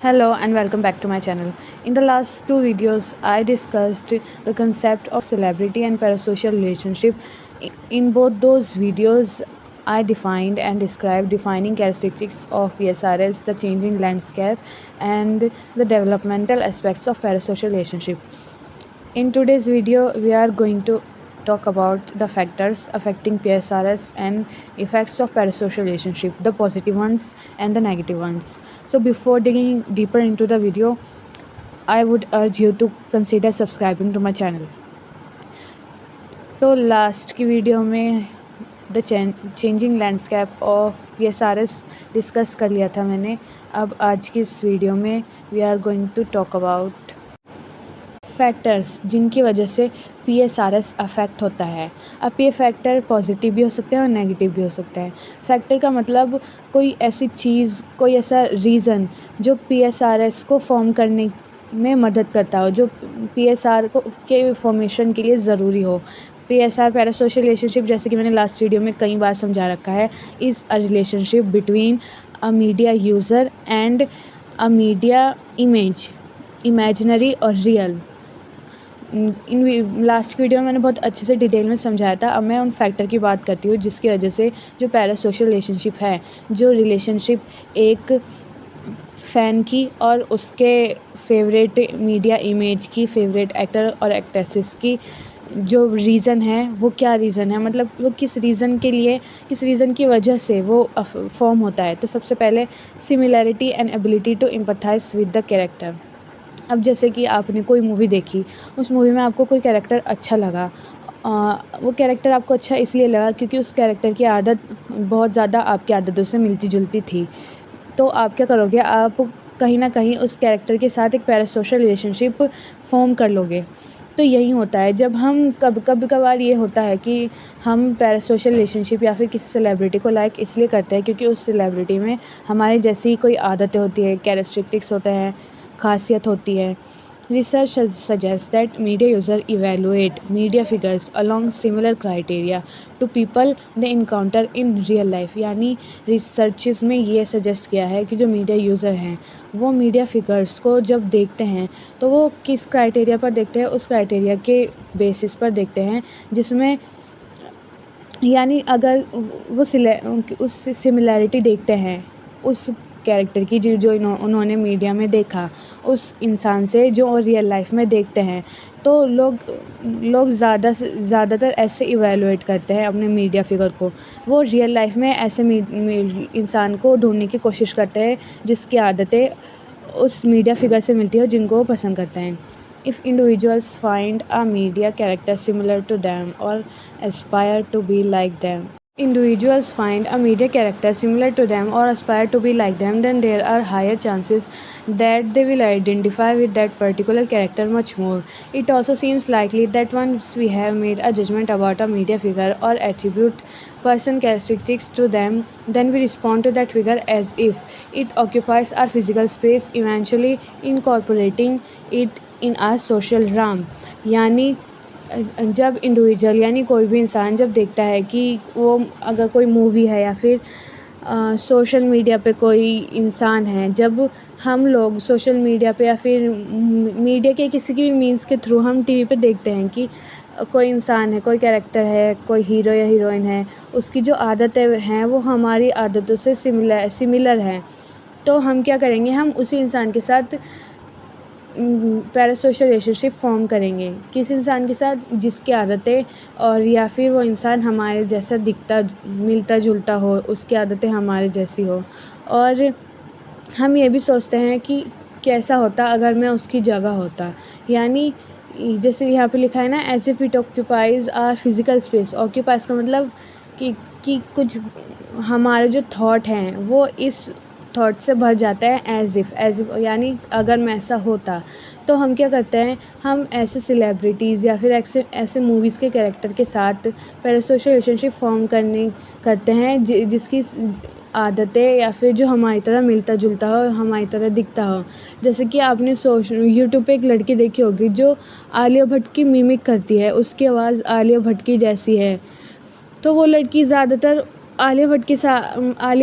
Hello and welcome back to my channel. In the last two videos, I discussed the concept of celebrity and parasocial relationship. In both those videos, I defined and described defining characteristics of PSRS, the changing landscape, and the developmental aspects of parasocial relationship. In today's video, we are going to talk about the factors affecting PSRS and effects of parasocial relationship, the positive ones and the negative ones. So before digging deeper into the video, I would urge you to consider subscribing to my channel. तो last की video में the changing landscape of PSRS discuss कर लिया था मैंने. अब आज की इस वीडियो में we are going to talk about factors जिनकी वजह से PSRS अफेक्ट होता है. अब ये फैक्टर पॉजिटिव भी हो सकते हैं और नेगेटिव भी हो सकते हैं. फैक्टर का मतलब कोई ऐसी चीज़, कोई ऐसा रीज़न जो PSRS को फॉर्म करने में मदद करता हो, जो PSR को के फॉर्मेशन के लिए ज़रूरी हो. PSR पैरासोशल रिलेशनशिप, जैसे कि मैंने लास्ट वीडियो में कई बार समझा रखा है, is a relationship between a media user and a media image, imaginary और रियल. इन लास्ट वीडियो में मैंने बहुत अच्छे से डिटेल में समझाया था. अब मैं उन फैक्टर की बात करती हूँ जिसकी वजह से जो पैरासोशल रिलेशनशिप है, जो रिलेशनशिप एक फ़ैन की और उसके फेवरेट मीडिया इमेज की, फेवरेट एक्टर और एक्ट्रेसेस की, जो रीज़न है वो क्या रीज़न है, मतलब वो किस रीज़न के लिए, किस रीज़न की वजह से वो फॉर्म होता है. तो सबसे पहले similarity and ability to empathise with the character. अब जैसे कि आपने कोई मूवी देखी, उस मूवी में आपको कोई कैरेक्टर अच्छा लगा. वो कैरेक्टर आपको अच्छा इसलिए लगा क्योंकि उस कैरेक्टर की आदत बहुत ज़्यादा आपकी आदतों से मिलती जुलती थी. तो आप क्या करोगे, आप कहीं ना कहीं उस कैरेक्टर के साथ एक पैरासोशल रिलेशनशिप फॉर्म कर लोगे. तो यही होता है जब हम कभी कभार ये होता है कि हम पैरासोशल रिलेशनशिप या फिर किसी सेलिब्रिटी को लाइक इसलिए करते हैं क्योंकि उस सेलिब्रिटी में हमारे जैसी कोई आदतें होती है, कैरेक्टरिस्टिक्स होते हैं, खासियत होती है. Research suggests that media users evaluate media figures along similar criteria to people they encounter in real life. यानी रिसर्चेस में ये सजेस्ट किया है कि जो मीडिया यूज़र हैं वो मीडिया फिगर्स को जब देखते हैं तो वो किस क्राइटेरिया पर देखते हैं, उस क्राइटेरिया के बेसिस पर देखते हैं जिसमें, यानी अगर वो उस सिमिलैरिटी देखते हैं उस कैरेक्टर की जो उन्होंने मीडिया में देखा उस इंसान से जो रियल लाइफ में देखते हैं, तो लोग ज़्यादातर ऐसे इवैल्यूएट करते हैं अपने मीडिया फिगर को. वो रियल लाइफ में ऐसे इंसान को ढूंढने की कोशिश करते हैं जिसकी आदतें उस मीडिया फिगर से मिलती हो जिनको वो पसंद करते हैं. If individuals find a media character similar to them or aspire to be like them, individuals find a media character similar to them or aspire to be like them, then there are higher chances that they will identify with that particular character much more. It also seems likely that once we have made a judgment about a media figure or attribute person characteristics to them, then we respond to that figure as if it occupies our physical space, eventually incorporating it in a social realm. यानी जब individual यानी कोई भी इंसान जब देखता है कि वो अगर कोई मूवी है या फिर सोशल मीडिया पे कोई इंसान है, जब हम लोग सोशल मीडिया पे या फिर मीडिया के किसी भी मीन्स के थ्रू हम टीवी पे देखते हैं कि कोई इंसान है, कोई कैरेक्टर है, कोई हीरो या हीरोइन है, उसकी जो आदतें हैं वो हमारी आदतों से सिमिलर हैं, तो हम क्या करेंगे, हम उसी इंसान के साथ पैरासोशल रिलेशनशिप फॉर्म करेंगे. किस इंसान के साथ जिसकी आदतें और या फिर वो इंसान हमारे जैसा दिखता मिलता जुलता हो, उसकी आदतें हमारे जैसी हो. और हम ये भी सोचते हैं कि कैसा होता अगर मैं उसकी जगह होता. यानी जैसे यहाँ पे लिखा है ना, as if it occupies our physical space. Occupies का मतलब कि कुछ हमारे जो थॉट हैं वो इस थॉट से भर जाता है. एज इफ़ यानी अगर मैं ऐसा होता, तो हम क्या करते हैं, हम ऐसे सेलिब्रिटीज़ या फिर ऐसे मूवीज़ के कैरेक्टर के साथ पैरासोशल रिलेशनशिप फॉर्म करते हैं जिसकी आदतें या फिर जो हमारी तरह मिलता जुलता हो, हमारी तरह दिखता हो. जैसे कि आपने यूट्यूब पे एक लड़की देखी होगी जो आलिया भट्ट की मिमिक करती है, उसकी आवाज़ आलिया भट्ट की जैसी है. तो वो लड़की ज़्यादातर आलिया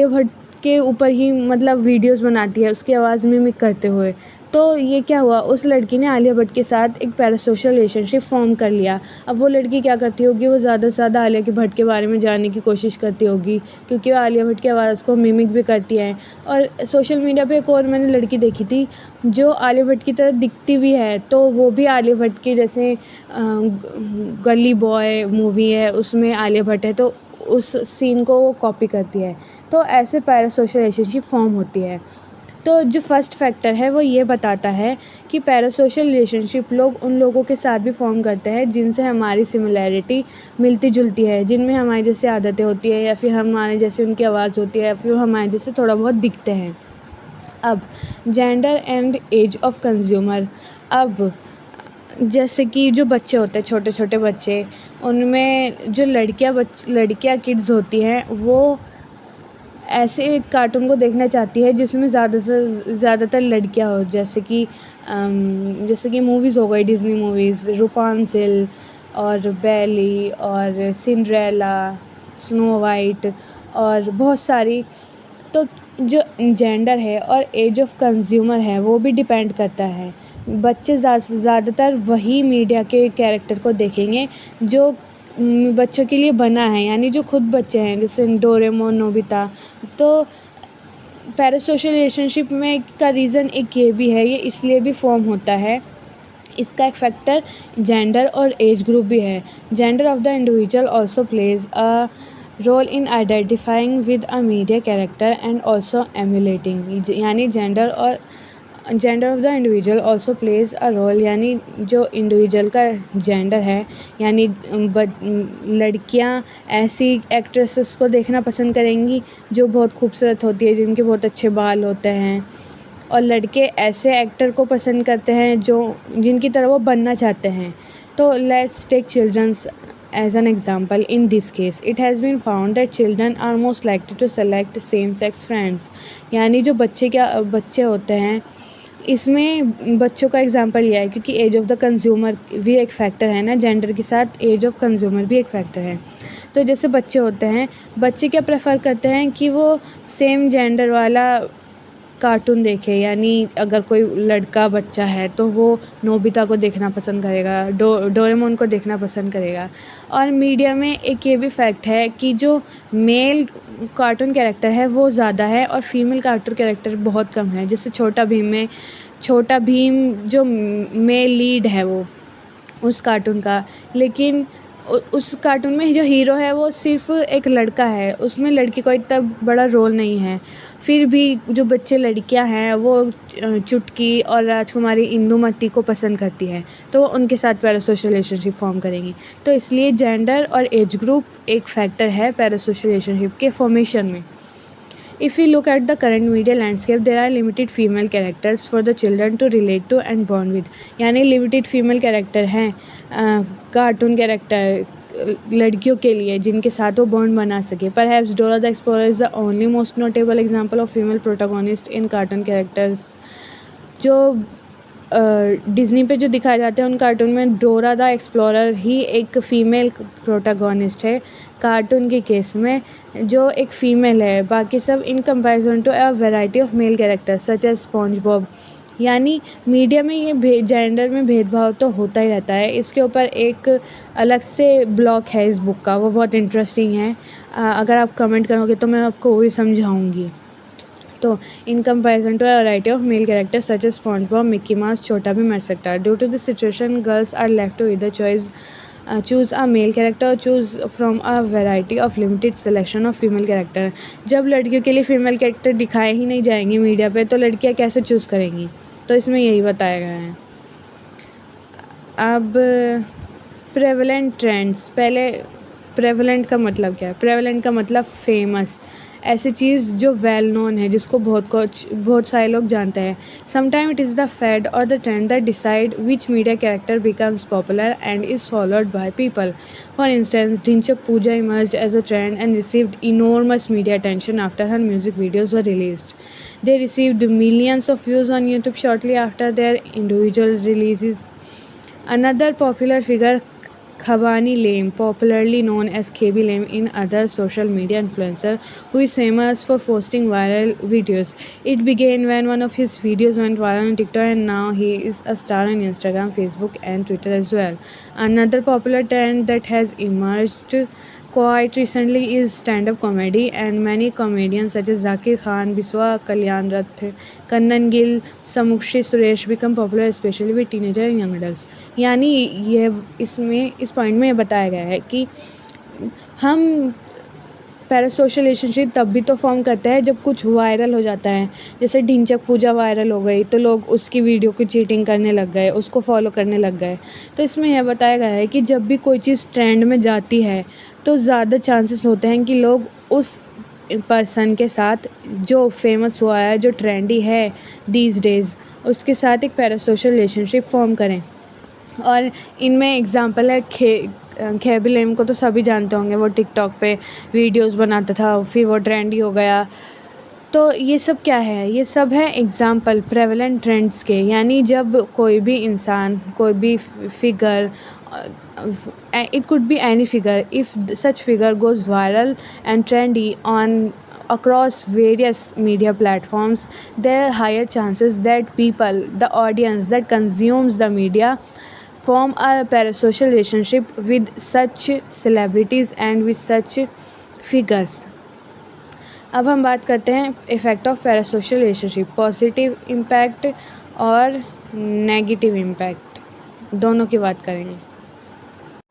भट्ट के ऊपर ही मतलब वीडियोस बनाती है उसकी आवाज़ मिमिक करते हुए। तो ये क्या हुआ, उस लड़की ने आलिया भट्ट के साथ एक पैरासोशल रिलेशनशिप फ़ॉर्म कर लिया। अब वो लड़की क्या करती होगी, वो ज़्यादा से ज़्यादा आलिया के भट्ट के बारे में जानने की कोशिश करती होगी, क्योंकि वो आलिया भट्ट की आवाज़ को मिमिक भी करती हैं। और सोशल मीडिया पे एक और मैंने लड़की देखी थी जो आलिया भट्ट की तरह दिखती भी है, तो वो भी आलिया भट्ट के जैसे गली बॉय मूवी है उसमें आलिया भट्ट है, तो उस सीन को वो कॉपी करती है। तो ऐसे पैरासोशल रिलेशनशिप फ़ॉर्म होती है। तो जो फर्स्ट फैक्टर है वो ये बताता है कि पैरासोशल रिलेशनशिप लोग उन लोगों के साथ भी फ़ॉर्म करते हैं जिनसे हमारी सिमिलैरिटी मिलती-जुलती है, जिनमें हमारी जैसी आदतें होती है या फिर हमारे जैसे उनकी आवाज़ होती है या फिर हमारे जैसे थोड़ा बहुत दिखते हैं। अब gender and age of consumer. अब जैसे कि जो बच्चे होते हैं, छोटे-छोटे बच्चे, उनमें जो लड़कियाँ किड्स होती हैं, वो ऐसे कार्टून को देखना चाहती है जिसमें ज़्यादा से ज़्यादातर लड़कियाँ हो, जैसे कि मूवीज़ हो गई, डिज़्नी मूवीज़, रूपांसिल और बेली और सिंड्रेला, स्नो वाइट और बहुत सारी। तो जो जेंडर है और एज ऑफ कंज्यूमर है वो भी डिपेंड करता है। बच्चे ज़्यादातर वही मीडिया के कैरेक्टर को देखेंगे जो बच्चों के लिए बना है, यानी जो खुद बच्चे हैं, जैसे डोरेमोन, नोबिता। तो पैरासोशल रिलेशनशिप में का रीज़न एक ये भी है, ये इसलिए भी फ़ॉर्म होता है, इसका एक फैक्टर जेंडर और एज ग्रुप भी है। Gender of the individual also plays a role in identifying with a media character and also emulating, यानी gender of the individual also plays a role, यानी जो इंडिविजुअल का जेंडर है, यानी लड़कियां ऐसी एक्ट्रेसेस को देखना पसंद करेंगी जो बहुत खूबसूरत होती है, जिनके बहुत अच्छे बाल होते हैं, और लड़के ऐसे एक्टर को पसंद करते हैं जिनकी तरह वो बनना चाहते हैं। तो let's take children's as an example. In this case, it has been found that children are most likely to select same sex friends, यानी जो बच्चे होते हैं, इसमें बच्चों का एग्जांपल यह है क्योंकि एज ऑफ द कंज्यूमर भी एक फैक्टर है ना, जेंडर के साथ एज ऑफ कंज्यूमर भी एक फैक्टर है। तो जैसे बच्चे होते हैं, बच्चे क्या प्रेफर करते हैं कि वो सेम जेंडर वाला कार्टून देखे, यानी अगर कोई लड़का बच्चा है तो वो नोबिता को देखना पसंद करेगा, डोरेमोन को देखना पसंद करेगा। और मीडिया में एक ये भी फैक्ट है कि जो मेल कार्टून कैरेक्टर है वो ज़्यादा है और फीमेल कार्टून कैरेक्टर बहुत कम है। जैसे छोटा भीम जो मेल लीड है वो उस कार्टून का, लेकिन उस कार्टून में जो हीरो है वो सिर्फ एक लड़का है, उसमें लड़की का इतना बड़ा रोल नहीं है। फिर भी जो बच्चे लड़कियां हैं वो चुटकी और राजकुमारी इंदुमती को पसंद करती है, तो वो उनके साथ पैरासोशल रिलेशनशिप फॉर्म करेंगी। तो इसलिए जेंडर और एज ग्रुप एक फैक्टर है पैरासोशल रिलेशनशिप के फॉर्मेशन में। If we look at the current media landscape, there are limited female characters for the children to relate to and bond with, यानी limited female character हैं cartoon character लड़कियों के लिए जिनके साथ वो बॉन्ड बना सके। Perhaps Dora the Explorer is the only most notable example of female protagonist in cartoon characters। जो डिज़्नी पे जो दिखाए जाते हैं उन कार्टून में डोरा द एक्सप्लोरर ही एक फ़ीमेल प्रोटैगनिस्ट है कार्टून के केस में, जो एक फ़ीमेल है। बाकी सब in comparison to a variety of male characters such as SpongeBob. यानी मीडिया में ये जेंडर में भेदभाव तो होता ही रहता है। इसके ऊपर एक अलग से ब्लॉग है इस बुक का, वो बहुत इंटरेस्टिंग है। अगर आप कमेंट करोगे तो मैं आपको वो भी समझाऊँगी। तो in comparison to a variety of male characters such as SpongeBob, Mickey Mouse, छोटा भी मर सकता है। Due to this situation girls are left to either choose a male character or choose from a variety of limited selection of female character. जब लड़कियों के लिए female character दिखाए ही नहीं जाएंगे मीडिया पे, तो लड़कियां कैसे चूज़ करेंगी? तो इसमें यही बताया गया है। अब प्रेवलेंट ट्रेंड्स। पहले प्रेवलेंट का मतलब क्या है? प्रेवलेंट का मतलब फेमस, ऐसी चीज़ जो वेल नोन है, जिसको बहुत सारे लोग जानते हैं। Sometime it is the fad or the trend that decide which media character becomes popular and is followed by people. For instance, Dhinchak Pooja emerged as a trend and received enormous media attention after her music videos were released. They received millions of views on YouTube shortly after their individual releases. Another popular figure Khabani Lame, popularly known as KB Lame in other social media influencer, who is famous for posting viral videos. It began when one of his videos went viral on TikTok, and now he is a star on Instagram, Facebook, and Twitter as well. Another popular trend that has emerged quite recently is stand-up comedy, and many comedians such as Zakir Khan, Biswa Kalyan Rath, Kannan Gill, Samukshi Suresh become popular especially with teenager and young adults. यानी ये इसमें इस point में ये बताया गया है कि हम पैरासोशल रिलेशनशिप तब भी तो फॉर्म करते हैं जब कुछ वायरल हो जाता है। जैसे ढिंचैक पूजा वायरल हो गई तो लोग उसकी वीडियो की चीटिंग करने लग गए, उसको फॉलो करने लग गए। तो इसमें यह बताया गया है कि जब भी कोई चीज़ ट्रेंड में जाती है तो ज़्यादा चांसेस होते हैं कि लोग उस पर्सन के साथ जो फेमस हुआ है, जो ट्रेंडी है दीज डेज़, उसके साथ एक पैरासोशल रिलेशनशिप फॉर्म करें। और इनमें एग्ज़ाम्पल है ख़ैबी लैम को तो सभी जानते होंगे, वो टिकटॉक पे वीडियोस बनाता था, फिर वो ट्रेंडी हो गया। तो ये सब क्या है? ये सब है एग्ज़ाम्पल प्रेवलेंट ट्रेंड्स के, यानी जब कोई भी इंसान, कोई भी figure, it could be any figure, if such figure goes viral and trendy on across various media platforms, there are higher chances that people, the audience that consumes the media, form a parasocial relationship with such celebrities and with such figures. अब हम बात करते हैं effect of parasocial relationship, positive impact और negative impact, दोनों की बात करेंगे।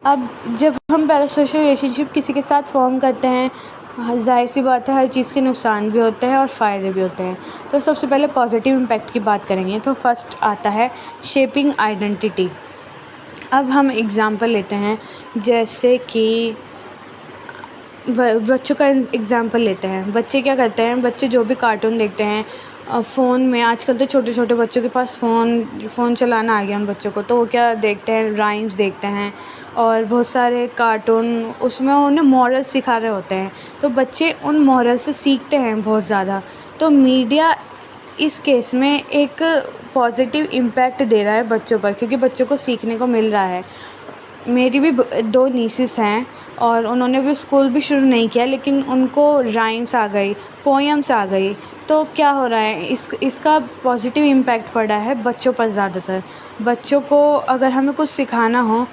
अब जब हम पैरासोशल रिलेशनशिप किसी के साथ फॉर्म करते हैं, ज़ाहिर सी बात है हर चीज़ के नुकसान भी होते हैं और फ़ायदे भी होते हैं। तो सबसे पहले पॉजिटिव इम्पैक्ट की बात करेंगे। तो फर्स्ट आता है शेपिंग आइडेंटिटी। अब हम एग्ज़ाम्पल लेते हैं, जैसे कि बच्चों का एग्ज़ाम्पल लेते हैं। बच्चे क्या करते हैं, बच्चे जो भी कार्टून देखते हैं फ़ोन में, आजकल तो छोटे छोटे बच्चों के पास फ़ोन चलाना आ गया उन बच्चों को, तो वो क्या देखते हैं, राइम्स देखते हैं और बहुत सारे कार्टून, उसमें उन्हें मॉरल्स सिखा रहे होते हैं। तो बच्चे उन मॉरल से सीखते हैं बहुत ज़्यादा। तो मीडिया इस केस में एक पॉजिटिव इम्पैक्ट दे रहा है बच्चों पर, क्योंकि बच्चों को सीखने को मिल रहा है। मेरी भी 2 नीसेस हैं और उन्होंने भी स्कूल भी शुरू नहीं किया, लेकिन उनको राइम्स आ गई, पोएम्स आ गई। तो क्या हो रहा है, इसका पॉजिटिव इम्पैक्ट पड़ा है बच्चों पर ज़्यादातर। बच्चों को अगर हमें कुछ सिखाना हो,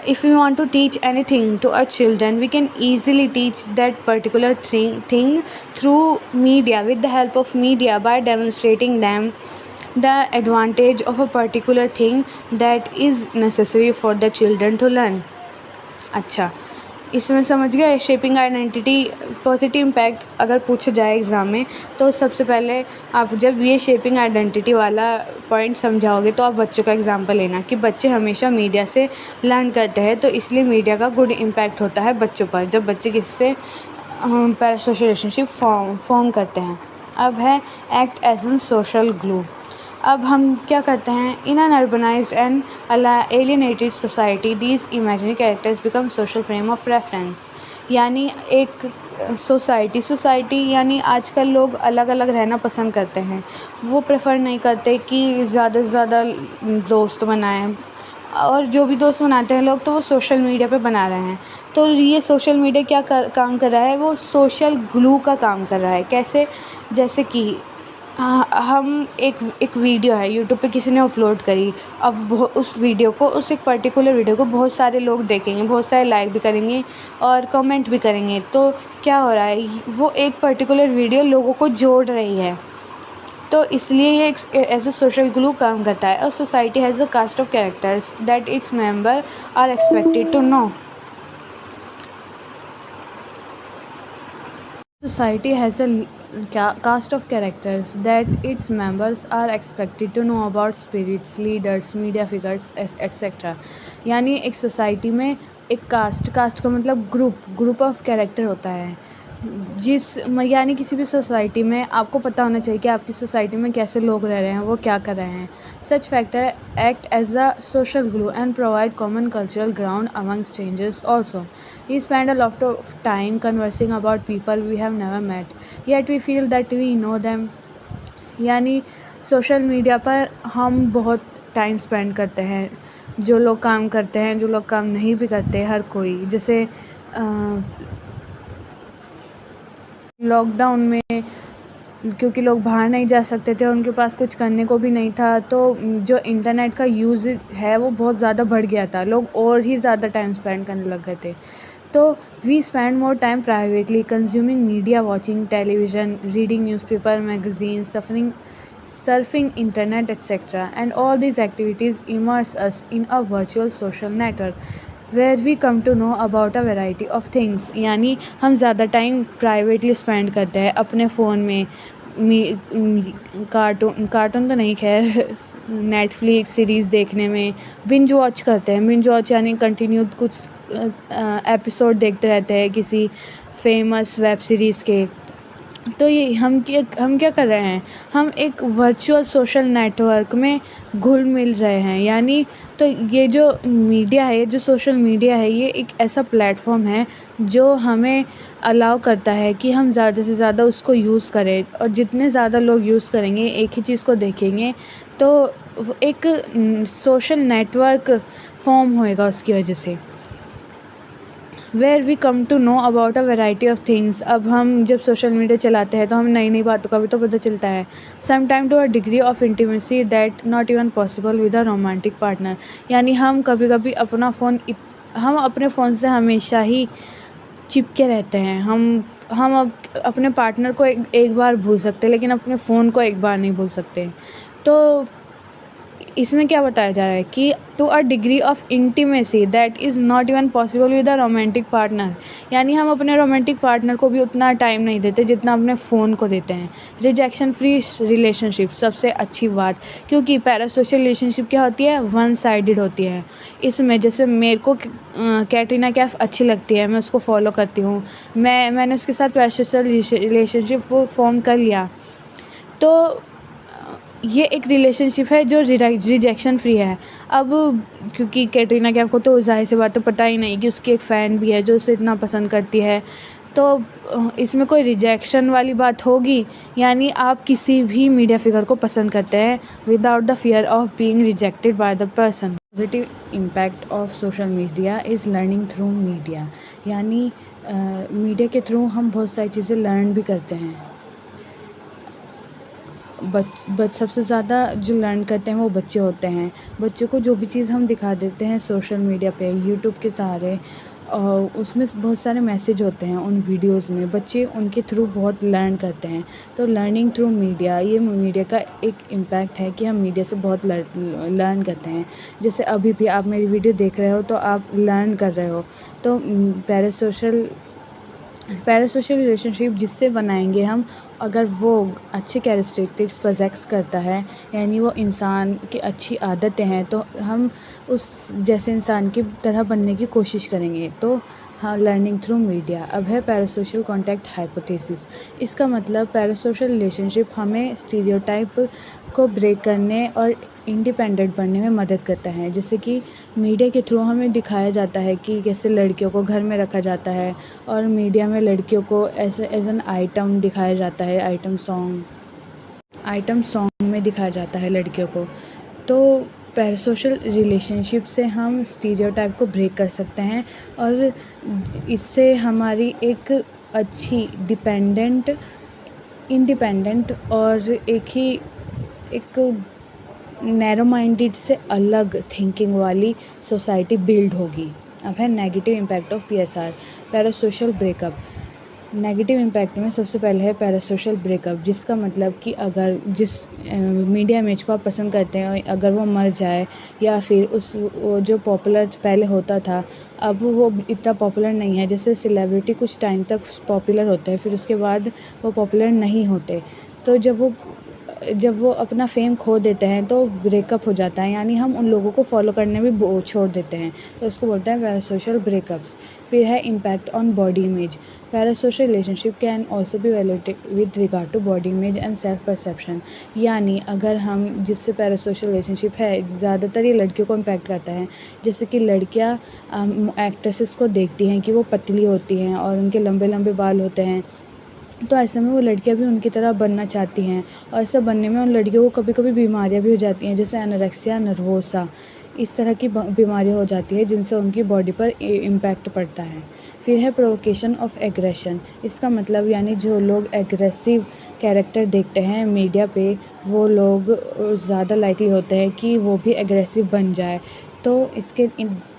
if we want to teach anything to our children, we can easily teach that particular thing through media, with the help of media, by demonstrating them the advantage of a particular thing that is necessary for the children to learn. अच्छा, इसमें समझ गए shaping identity positive impact अगर पूछा जाए exam में, तो सबसे पहले आप जब ये शेपिंग आइडेंटिटी वाला पॉइंट समझाओगे तो आप बच्चों का एग्ज़ाम्पल लेना कि बच्चे हमेशा मीडिया से लर्न करते हैं, तो इसलिए मीडिया का गुड इम्पैक्ट होता है बच्चों पर जब बच्चे किससे पैरासोशल रिलेशनशिप फॉर्म करते हैं। अब है act as an social glue. अब हम क्या करते हैं, in an urbanised and alienated society these imaginary characters become social frame of reference. यानी एक सोसाइटी यानी आजकल लोग अलग अलग रहना पसंद करते हैं। वो प्रेफर नहीं करते कि ज़्यादा से ज़्यादा दोस्त बनाएं, और जो भी दोस्त बनाते हैं लोग तो वो सोशल मीडिया पे बना रहे हैं। तो ये सोशल मीडिया क्या काम कर रहा है, वो सोशल ग्लू का काम कर रहा है। कैसे? जैसे कि हम एक वीडियो है यूट्यूब पे किसी ने अपलोड करी, अब उस वीडियो को, उस एक पर्टिकुलर वीडियो को बहुत सारे लोग देखेंगे, बहुत सारे लाइक भी करेंगे और कमेंट भी करेंगे। तो क्या हो रहा है, वो एक पर्टिकुलर वीडियो लोगों को जोड़ रही है, तो इसलिए ये एज अ सोशल ग्लू काम करता है। A society has a cast of characters that its member are expected to know. Society has a cast of characters that its members are expected to know about spirits, leaders, media figures, etc. यानी एक society में एक cast का मतलब group of character होता है, यानी किसी भी सोसाइटी में आपको पता होना चाहिए कि आपकी सोसाइटी में कैसे लोग रह रहे हैं, वो क्या कर रहे हैं। Such factor act as a social glue and provide common cultural ground among strangers also. We spend a lot of time conversing about people we have never met, yet we feel that we know them. यानी social media पर हम बहुत time spend करते हैं जो लोग काम करते हैं, जो लोग काम नहीं भी करते, हर कोई, जैसे लॉकडाउन में क्योंकि लोग बाहर नहीं जा सकते थे, उनके पास कुछ करने को भी नहीं था, तो जो इंटरनेट का यूज़ है वो बहुत ज़्यादा बढ़ गया था, लोग और ही ज़्यादा टाइम स्पेंड करने लग गए थे। तो we spend more time privately consuming media, watching television, reading newspaper, magazine, surfing internet, etc. And all these activities immerse us in a virtual social network where we come to know about a variety of things. यानी हम ज़्यादा time privately spend करते हैं अपने phone में, cartoon तो नहीं, खैर नेटफ्लिक्स सीरीज़ देखने में, बिंज वॉच करते हैं। बिंज वॉच यानी कंटिन्यू कुछ एपिसोड देखते रहते हैं किसी फेमस वेब सीरीज़ के। तो ये हम क्या कर रहे हैं, हम एक वर्चुअल सोशल नेटवर्क में घुल मिल रहे हैं। यानी तो ये जो मीडिया है, जो सोशल मीडिया है, ये एक ऐसा प्लेटफॉर्म है जो हमें अलाउ करता है कि हम ज़्यादा से ज़्यादा उसको यूज़ करें, और जितने ज़्यादा लोग यूज़ करेंगे, एक ही चीज़ को देखेंगे, तो एक सोशल नेटवर्क फॉर्म होएगा उसकी वजह से, where we come to know about a variety of things. अब हम जब सोशल मीडिया चलाते हैं तो हम नई नई बातों का भी तो पता चलता है। Some time to a degree of intimacy that not even possible with a romantic partner. यानी हम कभी कभी हम अपने फ़ोन से हमेशा ही चिपके रहते हैं। हम अब अपने पार्टनर को एक बार भूल सकते हैं, लेकिन अपने फ़ोन को एक बार नहीं भूल सकते। तो इसमें क्या बताया जा रहा है कि to a degree of intimacy that is not even possible with a romantic partner. यानी हम अपने रोमांटिक पार्टनर को भी उतना टाइम नहीं देते जितना अपने फ़ोन को देते हैं। रिजेक्शन फ्री रिलेशनशिप सबसे अच्छी बात, क्योंकि पैरासोशल रिलेशनशिप क्या होती है, वन साइडेड होती है। इसमें जैसे मेरे को कैटरीना कैफ अच्छी लगती है, मैं उसको फॉलो करती हूँ, मैंने उसके साथ पैरासोशल रिलेशनशिप वो फॉर्म कर लिया, तो ये एक रिलेशनशिप है जो रिजेक्शन फ्री है। अब क्योंकि कैटरीना कैफ को तो ज़ाहिर सी बात तो पता ही नहीं कि उसकी एक फ़ैन भी है जो उसे इतना पसंद करती है, तो इसमें कोई रिजेक्शन वाली बात होगी। यानी आप किसी भी मीडिया फिगर को पसंद करते हैं without the fear of being rejected by the person. Positive impact of social media is learning through media. यानी मीडिया के थ्रू हम बहुत सारी चीज़ें लर्न भी करते हैं। सबसे ज़्यादा जो लर्न करते हैं वो बच्चे होते हैं। बच्चों को जो भी चीज़ हम दिखा देते हैं सोशल मीडिया पे, यूट्यूब के सहारे, उसमें बहुत सारे मैसेज होते हैं उन वीडियोज़ में, बच्चे उनके थ्रू बहुत लर्न करते हैं। तो लर्निंग थ्रू मीडिया, ये मीडिया का एक इम्पैक्ट है कि हम मीडिया से बहुत लर्न करते हैं। जैसे अभी भी आप मेरी वीडियो देख रहे हो तो आप लर्न कर रहे हो। तो पैरासोशल रिलेशनशिप जिससे बनाएंगे हम, अगर वो अच्छे कैरेक्टरिस्टिक्स पोजेस करता है, यानी वो इंसान की अच्छी आदतें हैं, तो हम उस जैसे इंसान की तरह बनने की कोशिश करेंगे। तो हाँ, लर्निंग थ्रू मीडिया। अब है पैरासोशल कॉन्टैक्ट हाइपोथेसिस। इसका मतलब पैरासोशल रिलेशनशिप हमें स्टीरियोटाइप को ब्रेक करने और इंडिपेंडेंट बनने में मदद करता है। जैसे कि मीडिया के थ्रू हमें दिखाया जाता है कि कैसे लड़कियों को घर में रखा जाता है, और मीडिया में लड़कियों को ऐसे एज एन आइटम दिखाया जाता है, आइटम सॉन्ग में दिखाया जाता है लड़कियों को। तो पैरासोशल रिलेशनशिप से हम स्टीरियोटाइप को ब्रेक कर सकते हैं, और इससे हमारी एक अच्छी इंडिपेंडेंट और एक नैरो माइंडेड से अलग थिंकिंग वाली सोसाइटी बिल्ड होगी। अब है negative impact of PSR, parasocial breakup. Negative impact में सबसे पहले है पैरासोशल ब्रेकअप, जिसका मतलब कि अगर जिस मीडिया इमेज को आप पसंद करते हैं, अगर वो मर जाए, या फिर वो जो पॉपुलर पहले होता था अब वो इतना पॉपुलर नहीं है। जैसे सेलिब्रिटी कुछ टाइम तक पॉपुलर होते हैं, फिर उसके बाद वो पॉपुलर नहीं होते, तो जब वो अपना फेम खो देते हैं तो ब्रेकअप हो जाता है, यानी हम उन लोगों को फॉलो करने भी छोड़ देते हैं, तो उसको बोलते हैं पैरासोशल ब्रेकअप्स। फिर है impact on body image. Parasocial relationship can also be valuated with regard to body image and self perception. यानी अगर हम जिससे पैरासोशल रिलेशनशिप है, ज़्यादातर ये लड़कियों को इम्पैक्ट करता है। जैसे कि लड़कियाँ एक्ट्रेसेस को देखती हैं कि वो पतली होती हैं और उनके लंबे लंबे बाल होते हैं, तो ऐसे में वो लड़कियां भी उनकी तरह बनना चाहती हैं, और ऐसा बनने में उन लड़कियों को कभी कभी बीमारियां भी हो जाती हैं, जैसे एनोरेक्सिया नर्वोसा। इस तरह की बीमारी हो जाती है जिनसे उनकी बॉडी पर इम्पैक्ट पड़ता है। फिर है प्रोवोकेशन ऑफ एग्रेशन। इसका मतलब यानी जो लोग एग्रेसिव कैरेक्टर देखते हैं मीडिया पे, वो लोग ज़्यादा लाइकली होते हैं कि वो भी एग्रेसिव बन जाए। तो इसके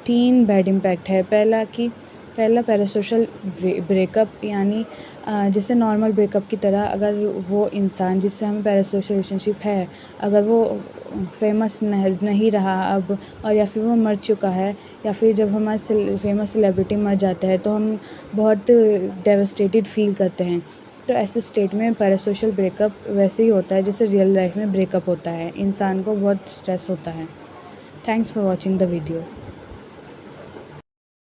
3 बैड इम्पैक्ट है। पहला पैरासोशल ब्रेकअप, यानी जैसे नॉर्मल ब्रेकअप की तरह अगर वो इंसान जिससे हमें पैरासोशल रिलेशनशिप है, अगर वो फेमस नहीं रहा अब, और या फिर वो मर चुका है, या फिर जब हमारा फेमस सेलिब्रिटी मर जाता है तो हम बहुत डेवस्टेटेड फील करते हैं। तो ऐसे स्टेट में पैरासोशल ब्रेकअप वैसे ही होता है जैसे रियल लाइफ में ब्रेकअप होता है। इंसान को बहुत स्ट्रेस होता है। Thanks for watching the video.